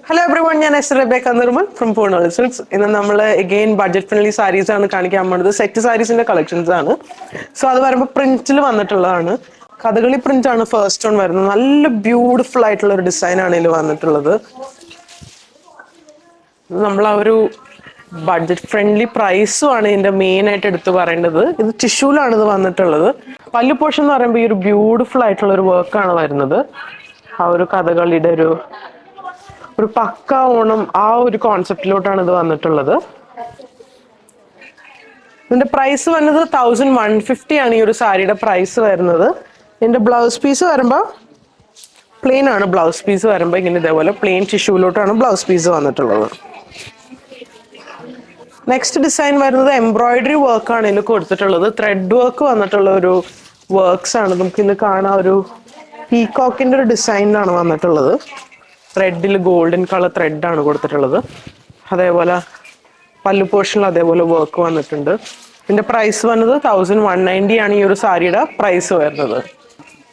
Hello everyone, ഞാൻ Rebecca Nirmal from Purnal Silks. ഇന്ന് നമ്മൾ again budget friendly sarees ആണ് കാണിക്കാൻ പോകുന്നത്. സെറ്റ് സാരീസിന്റെ കളക്ഷൻസ് ആണ്. സോ അത് വരുമ്പോൾ പ്രിന്റിൽ വന്നിട്ടുള്ളതാണ്. കഥകളി പ്രിന്റ് ആണ് ഫസ്റ്റ് വൺ വരുന്നത്. നല്ല ബ്യൂട്ടിഫുൾ ആയിട്ടുള്ള ഒരു ഡിസൈൻ ആണ് ഇതിൽ വന്നിട്ടുള്ളത്. നമ്മൾ ആ ഒരു ബഡ്ജറ്റ് ഫ്രണ്ട്ലി പ്രൈസും ആണ് ഇതിന്റെ മെയിൻ ആയിട്ട് എടുത്തു പറയേണ്ടത്. ഇത് ടിഷ്യൂലാണ് ഇത് വന്നിട്ടുള്ളത്. പല്ലു പോർഷൻ എന്ന് പറയുമ്പോൾ ഈ ഒരു ബ്യൂട്ടിഫുൾ ആയിട്ടുള്ള ഒരു വർക്കാണ് വരുന്നത്. ആ ഒരു കഥകളിയുടെ ഒരു പക്ക ഓണം ആ ഒരു കോൺസെപ്റ്റിലോട്ടാണ് ഇത് വന്നിട്ടുള്ളത്. ഇതിന്റെ പ്രൈസ് വന്നത് 1150 ആണ് ഈ ഒരു സാരിയുടെ പ്രൈസ് വരുന്നത്. ഇതിന്റെ ബ്ലൗസ് പീസ് വരുമ്പോൾ പ്ലെയിൻ ആണ്. ബ്ലൗസ് പീസ് വരുമ്പോൾ ഇങ്ങനെ ഇതേപോലെ പ്ലെയിൻ ടിഷ്യൂലോട്ടാണ് ബ്ലൗസ് പീസ് വന്നിട്ടുള്ളത്. നെക്സ്റ്റ് ഡിസൈൻ വരുന്നത് എംബ്രോയിഡറി വർക്കാണ് ഇതിൽ കൊടുത്തിട്ടുള്ളത്. ത്രെഡ് വർക്ക് വന്നിട്ടുള്ള ഒരു വർക്ക്സ് ആണ്. നമുക്ക് ഇന്ന് കാണാൻ ഒരു പീകോക്കിന്റെ ഒരു ഡിസൈനിലാണ് വന്നിട്ടുള്ളത്. ത്രെഡിൽ ഗോൾഡൻ കളർ ത്രെഡാണ് കൊടുത്തിട്ടുള്ളത്. അതേപോലെ പല്ലു പോർഷനിൽ അതേപോലെ വർക്ക് വന്നിട്ടുണ്ട്. ഇതിന്റെ പ്രൈസ് വന്നത് 1190 ആണ് ഈ ഒരു സാരിയുടെ പ്രൈസ് വരുന്നത്.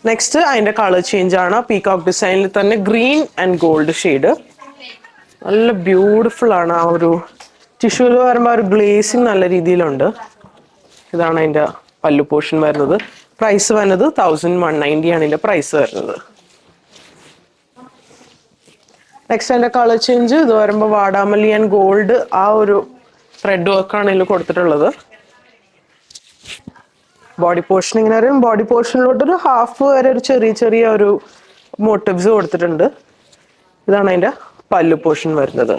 നെക്സ്റ്റ് അതിന്റെ കളർ ചേഞ്ച് ആണ്. പീകോക്ക് ഡിസൈനിൽ തന്നെ ഗ്രീൻ ആൻഡ് ഗോൾഡ് ഷെയ്ഡ്. നല്ല ബ്യൂട്ടിഫുൾ ആണ്. ആ ഒരു ടിഷ്യൂല് വരുമ്പോൾ ഒരു ഗ്ലേസിങ് നല്ല രീതിയിലുണ്ട്. ഇതാണ് അതിന്റെ പല്ലു പോർഷൻ വരുന്നത്. പ്രൈസ് വരുന്നത് 1190 ആണ് ഇതിന്റെ പ്രൈസ് വരുന്നത്. നെക്സ്റ്റ് അതിന്റെ കളർ ചേഞ്ച് ഇത് വരുമ്പോൾ വാടാമല്ലി ആൻഡ് ഗോൾഡ് ആ ഒരു ത്രെഡ് വർക്കാണ് ഇതിൽ കൊടുത്തിട്ടുള്ളത്. ബോഡി പോർഷൻ ഇങ്ങനെ വരും. ബോഡി പോർഷനിലോട്ട് ഒരു ഹാഫ് വരെ ഒരു ചെറിയ ഒരു മോട്ടീവ്സ് കൊടുത്തിട്ടുണ്ട്. ഇതാണ് അതിന്റെ പല്ലു പോർഷൻ വരുന്നത്.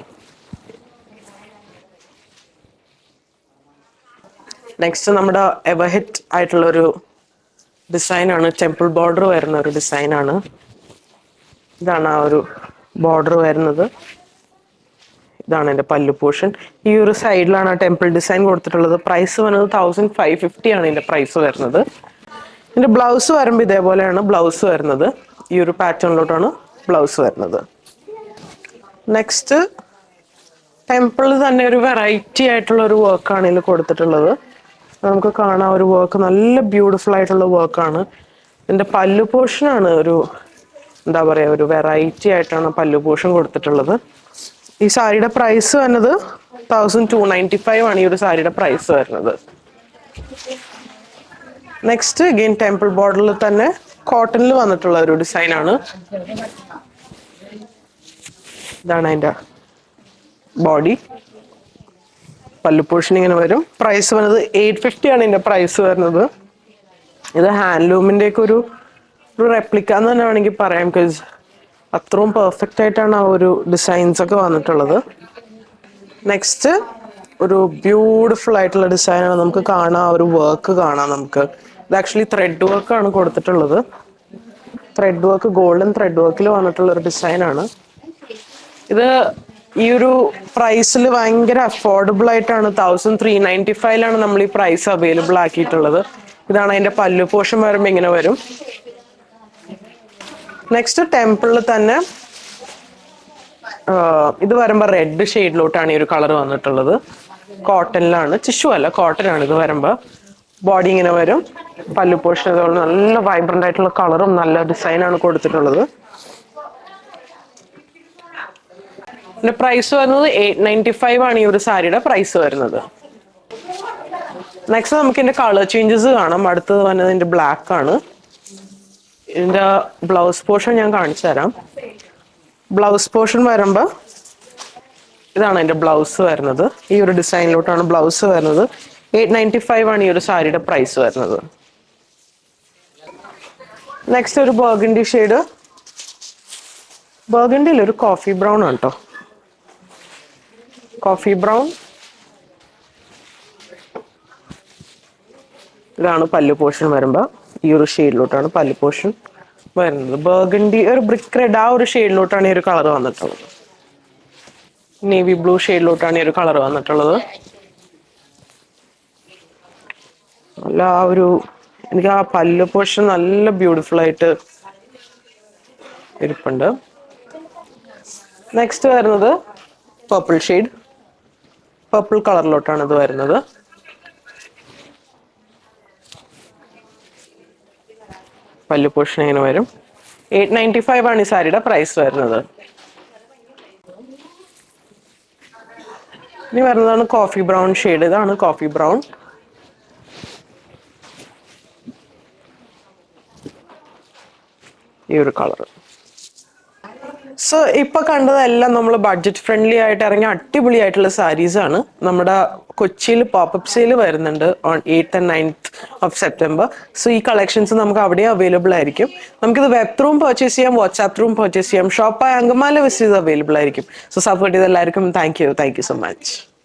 നെക്സ്റ്റ് നമ്മുടെ എവർഹിറ്റ് ആയിട്ടുള്ള ഒരു ഡിസൈനാണ്. ടെമ്പിൾ ബോർഡർ വരുന്ന ഒരു ഡിസൈനാണ്. ഇതാണ് ആ ഒരു ബോർഡർ വരുന്നത്. ഇതാണ് എൻ്റെ പല്ലു പോർഷൻ. ഈ ഒരു സൈഡിലാണ് ആ ടെമ്പിൾ ഡിസൈൻ കൊടുത്തിട്ടുള്ളത്. പ്രൈസ് വരുന്നത് 1550 ആണ് ഇതിന്റെ പ്രൈസ് വരുന്നത്. ഇതിന്റെ ബ്ലൗസ് വരുമ്പോൾ ഇതേപോലെയാണ് ബ്ലൗസ് വരുന്നത്. ഈ ഒരു പാറ്റേണിലോട്ടാണ് ബ്ലൗസ് വരുന്നത്. നെക്സ്റ്റ് ടെമ്പിൾ തന്നെ ഒരു വെറൈറ്റി ആയിട്ടുള്ള ഒരു വർക്കാണ് ഇതിൽ കൊടുത്തിട്ടുള്ളത്. നമുക്ക് കാണാം ഒരു വർക്ക് നല്ല ബ്യൂട്ടിഫുൾ ആയിട്ടുള്ള വർക്കാണ്. ഇതിന്റെ പല്ലു പോർഷനാണ് ഒരു എന്താ പറയുക ഒരു വെറൈറ്റി ആയിട്ടാണ് പല്ലു പോർഷൻ കൊടുത്തിട്ടുള്ളത്. ഈ സാരിയുടെ പ്രൈസ് വരുന്നത് 1295 ആണ് ഈ ഒരു സാരിയുടെ പ്രൈസ് വരുന്നത്. നെക്സ്റ്റ് അഗെയിൻ ടെമ്പിൾ ബോർഡറിൽ തന്നെ കോട്ടണിൽ വന്നിട്ടുള്ള ഒരു ഡിസൈനാണ്. ഇതാണ് അതിന്റെ ബോഡി. പല്ലു പോർഷൻ ഇങ്ങനെ വരും. പ്രൈസ് വരുന്നത് 850 ആണ് ഇതിന്റെ പ്രൈസ് വരുന്നത്. ഇത് ഹാൻഡ്ലൂമിന്റെ ഒക്കെ ഒരു റെപ്ലിക്ക എന്ന് തന്നെ വേണമെങ്കിൽ പറയാം. ബിക്കോസ് അത്രയും പെർഫെക്റ്റ് ആയിട്ടാണ് ആ ഒരു ഡിസൈൻസ് ഒക്കെ വന്നിട്ടുള്ളത്. നെക്സ്റ്റ് ഒരു ബ്യൂട്ടിഫുൾ ആയിട്ടുള്ള ഡിസൈനാണ്. നമുക്ക് കാണാം ഒരു വർക്ക് കാണാം. നമുക്ക് ഇത് ആക്ച്വലി ത്രെഡ് വർക്കാണ് കൊടുത്തിട്ടുള്ളത്. ത്രെഡ് വർക്ക് ഗോൾഡൻ ത്രെഡ് വർക്കിൽ വന്നിട്ടുള്ള ഒരു ഡിസൈനാണ്. ഇത് ഈ ഒരു പ്രൈസിൽ ഭയങ്കര അഫോർഡബിൾ ആയിട്ടാണ് 1395 നമ്മൾ ഈ പ്രൈസ് അവൈലബിൾ ആക്കിയിട്ടുള്ളത്. ഇതാണ് അതിന്റെ പല്ലു പോർഷൻ വരുമ്പോൾ ഇങ്ങനെ വരും. നെക്സ്റ്റ് ടെമ്പിളിൽ തന്നെ ഇത് വരുമ്പോൾ റെഡ് ഷെയ്ഡിലോട്ടാണ് ഈ ഒരു കളർ വന്നിട്ടുള്ളത്. കോട്ടണിലാണ്, ടിഷ്യൂ അല്ല കോട്ടൺ ആണ്. ഇത് വരുമ്പോൾ ബോഡി ഇങ്ങനെ വരും. പല്ലു പോർഷൻ നല്ല വൈബ്രന്റ് ആയിട്ടുള്ള കളറും നല്ല ഡിസൈനാണ് കൊടുത്തിട്ടുള്ളത്. പിന്നെ പ്രൈസ് വരുന്നത് 895 ആണ് ഈ ഒരു സാരിയുടെ പ്രൈസ് വരുന്നത്. നെക്സ്റ്റ് നമുക്ക് ഇതിന്റെ കളർ ചേഞ്ചസ് കാണാം. അടുത്തത് വന്നത് ഇതിന്റെ ബ്ലാക്ക് ആണ്. ഇതിന്റെ ബ്ലൗസ് പോർഷൻ ഞാൻ കാണിച്ചു തരാം. ബ്ലൗസ് പോർഷൻ വരുമ്പോൾ ഇതാണ് അതിന്റെ ബ്ലൗസ് വരുന്നത്. ഈ ഒരു ഡിസൈനിലോട്ടാണ് ബ്ലൗസ് വരുന്നത്. 895 ആണ് ഈ ഒരു സാരിയുടെ പ്രൈസ് വരുന്നത്. നെക്സ്റ്റ് ഒരു ബർഗണ്ടി ഷെയ്ഡ്. ബർഗണ്ടിയിൽ ഒരു കോഫി ബ്രൗൺ ആണ് കേട്ടോ. Coffee brown. ഇതാണ് പല്ലു പോർഷൻ വരുമ്പോൾ ഈ ഒരു ഷെയ്ഡിലോട്ടാണ് പല്ലു പോർഷൻ വരുന്നത്. ബർഗണ്ടി ഒരു ബ്രിക്ക് റെഡ് ആ ഒരു ഷെയ്ഡിലോട്ടാണ് ഈ ഒരു കളർ വന്നിട്ടുള്ളത്. നേവി ബ്ലൂ ഷെയ്ഡിലോട്ടാണ് ഈ ഒരു കളർ വന്നിട്ടുള്ളത്. നല്ല ആ ഒരു എനിക്ക് ആ പല്ലു പോർഷൻ നല്ല ബ്യൂട്ടിഫുൾ ആയിട്ട് ഇരിപ്പുണ്ട്. നെക്സ്റ്റ് വരുന്നത് പർപ്പിൾ ഷെയ്ഡ്. പർപ്പിൾ കളറിലോട്ടാണ് ഇത് വരുന്നത്. പല്ലു പോർഷൻ ഇങ്ങനെ വരും. 895 ആണ് ഈ സാരിയുടെ പ്രൈസ് വരുന്നത്. ഇനി വരുന്നതാണ് കോഫി ബ്രൗൺ ഷെയ്ഡ്. ഇതാണ് കോഫി ബ്രൗൺ. ഈ ഒരു കളർ. സോ ഇപ്പൊ കണ്ടതെല്ലാം നമ്മൾ ബഡ്ജറ്റ് ഫ്രണ്ട്ലി ആയിട്ട് ഇറങ്ങിയ അടിപൊളിയായിട്ടുള്ള സാരീസ് ആണ്. നമ്മുടെ കൊച്ചിയിൽ പോപ്പപ്പ് സെയിൽ വരുന്നുണ്ട് on 8th and 9th of September. So ഈ കളക്ഷൻസ് നമുക്ക് അവിടെ അവൈലബിൾ ആയിരിക്കും. നമുക്കിത് വെബ് ത്രൂം പർച്ചേസ് ചെയ്യാം, വാട്സ്ആപ്പ് ത്രൂം പർച്ചേസ് ചെയ്യാം. ഷോപ്പായ അങ്കമാലി വിസിറ്റ് അവൈലബിൾ ആയിരിക്കും. സോ സപ്പോർട്ട് ചെയ്ത എല്ലാവർക്കും താങ്ക് യു സോ മച്ച്.